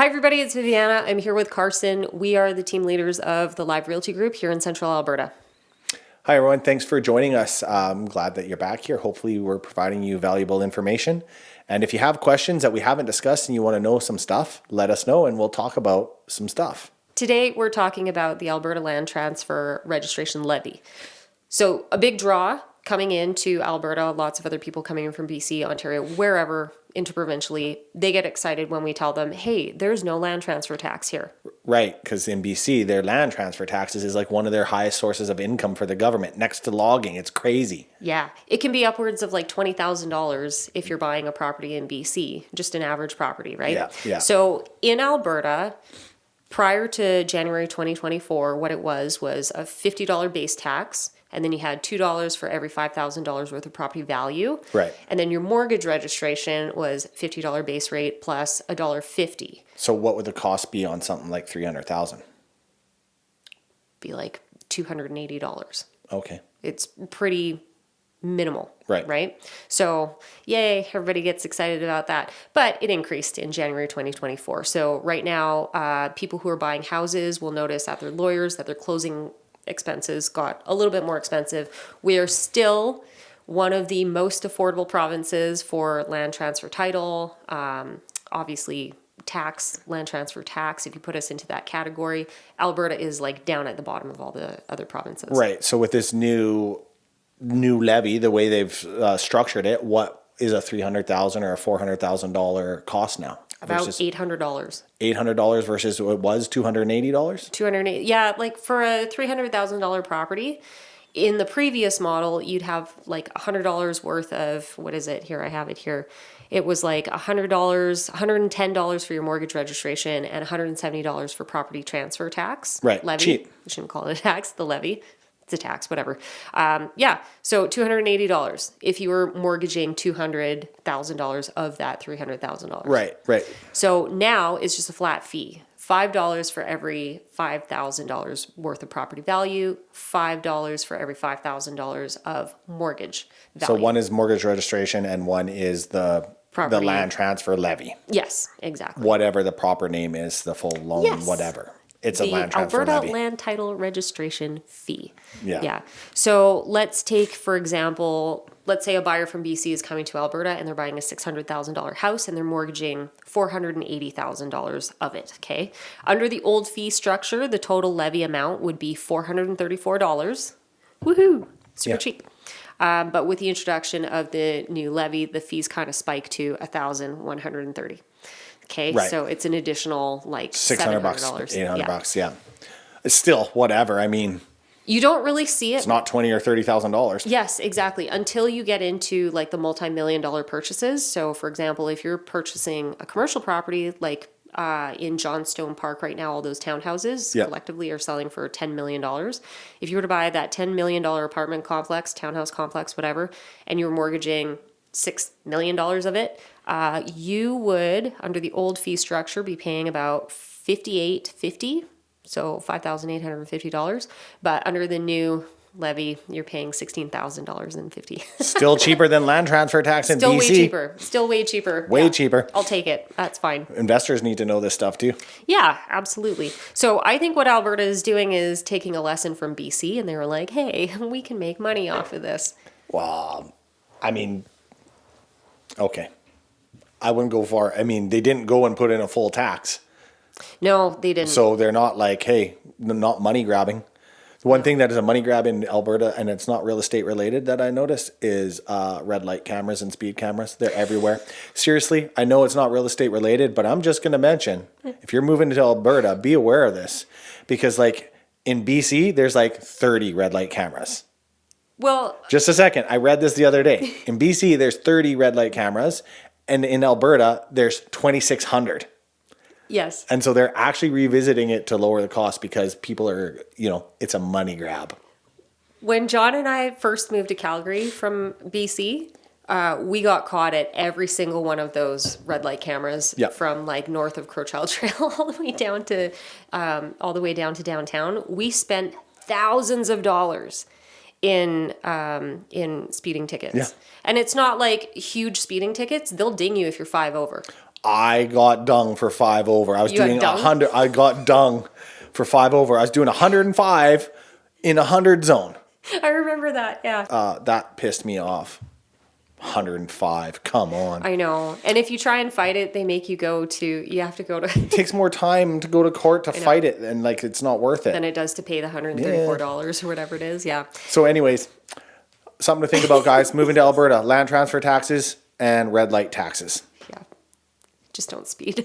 Hi, everybody. It's Viviana. I'm here with Carson. We are the team leaders of the Live Realty Group here in Central Alberta. Hi, everyone. Thanks for joining us. I'm glad that you're back here. Hopefully, we're providing you valuable information. And if you have questions that we haven't discussed and you want to know some stuff, let us know and we'll talk about some stuff. Today, we're talking about the Alberta Land Transfer Registration Levy. So, a big draw coming into Alberta, lots of other people coming in from BC, Ontario, wherever, interprovincially, they get excited when we tell them, hey, there's no land transfer tax here. Right, because in BC, their land transfer taxes is like one of their highest sources of income for the government, next to logging. It's crazy. Yeah, it can be upwards of like $20,000 if you're buying a property in BC, just an average property, right? Yeah. So in Alberta, prior to January 2024, what it was a $50 base tax, and then you had $2 for every $5,000 worth of property value. Right. And then your mortgage registration was $50 base rate plus $1.50. So what would the cost be on something like $300,000? Be like $280. Okay. It's pretty minimal. Right. Right? So, yay, everybody gets excited about that. But it increased in January 2024. So right now, people who are buying houses will notice that their lawyers, that their closing expenses got a little bit more expensive. We are still one of the most affordable provinces for land transfer title. Obviously, land transfer tax, if you put us into that category. Alberta is like down at the bottom of all the other provinces. Right. So with this new levy, the way they've structured it, what is a $300,000 or a $400,000 cost now? About versus $800. $800 versus what it was $280? $280. Yeah, like for a $300,000 property, in the previous model, you'd have like $100 worth of, what is it? Here, I have it here. It was like $100, $110 for your mortgage registration and $170 for property transfer tax. Right, Levy. cheap. We shouldn't call it a tax, the levy. It's a tax, whatever. So $280 if you were mortgaging $200,000 of that $300,000. Right. So now it's just a flat fee. $5 for every $5,000 worth of property value, $5 for every $5,000 of mortgage value. So one is mortgage registration and one is the land transfer levy. Yes, exactly. Whatever the proper name is, the full loan, whatever. It's a land transfer Alberta levy. Land Title Registration Fee. Yeah. So let's take, for example, let's say a buyer from BC is coming to Alberta and they're buying a $600,000 house and they're mortgaging $480,000 of it, okay? Under the old fee structure, the total levy amount would be $434. Woohoo! Super cheap. But with the introduction of the new levy, the fees kind of spike to $1,130. Okay, right. So it's an additional like $600, $800, yeah. It's still whatever. I mean, you don't really see it. It's not $20,000 or $30,000. Yes, exactly. Until you get into like the multi-million-dollar purchases. So, for example, if you're purchasing a commercial property, like in Johnstone Park right now, all those townhouses collectively are selling for $10 million. If you were to buy that $10 million apartment complex, townhouse complex, whatever, and you were mortgaging $6 million of it, you would, under the old fee structure, be paying about $5,850, so $5,850. But under the new levy, you're paying $16,050. Still cheaper than land transfer tax in BC. Still way cheaper. Way cheaper. I'll take it. That's fine. Investors need to know this stuff too. Yeah, absolutely. So I think what Alberta is doing is taking a lesson from BC, and they were like, hey, we can make money off of this. Well, I mean, okay. I wouldn't go far. I mean, they didn't go and put in a full tax. No, they didn't. So they're not like, hey, not money grabbing. The one thing that is a money grab in Alberta, and it's not real estate related that I noticed, is red light cameras and speed cameras. They're everywhere. Seriously, I know it's not real estate related, but I'm just going to mention, if you're moving to Alberta, be aware of this. Because like in BC, there's like 30 red light cameras. Well, just a second. I read this the other day. In BC, there's 30 red light cameras, and in Alberta, there's 2,600. Yes. And so they're actually revisiting it to lower the cost because people are, it's a money grab. When John and I first moved to Calgary from BC, we got caught at every single one of those red light cameras from like north of Crowchild Trail all the way down to downtown. We spent thousands of dollars in speeding tickets. Yeah. And it's not like huge speeding tickets. They'll ding you if you're 5 over. I got dung for 5 over. I was You got doing dung? 100. I got dung for 5 over. I was doing 105 in 100 zone. I remember that. Yeah. That pissed me off. 105. Come on. I know. And if you try and fight it, they make you you have to go to, It takes more time to go to court to fight it, and like it's not worth it. than it does to pay the $134 or whatever it is. Yeah. So anyways, something to think about, guys. Moving to Alberta, land transfer taxes and red light taxes. Yeah. Just don't speed.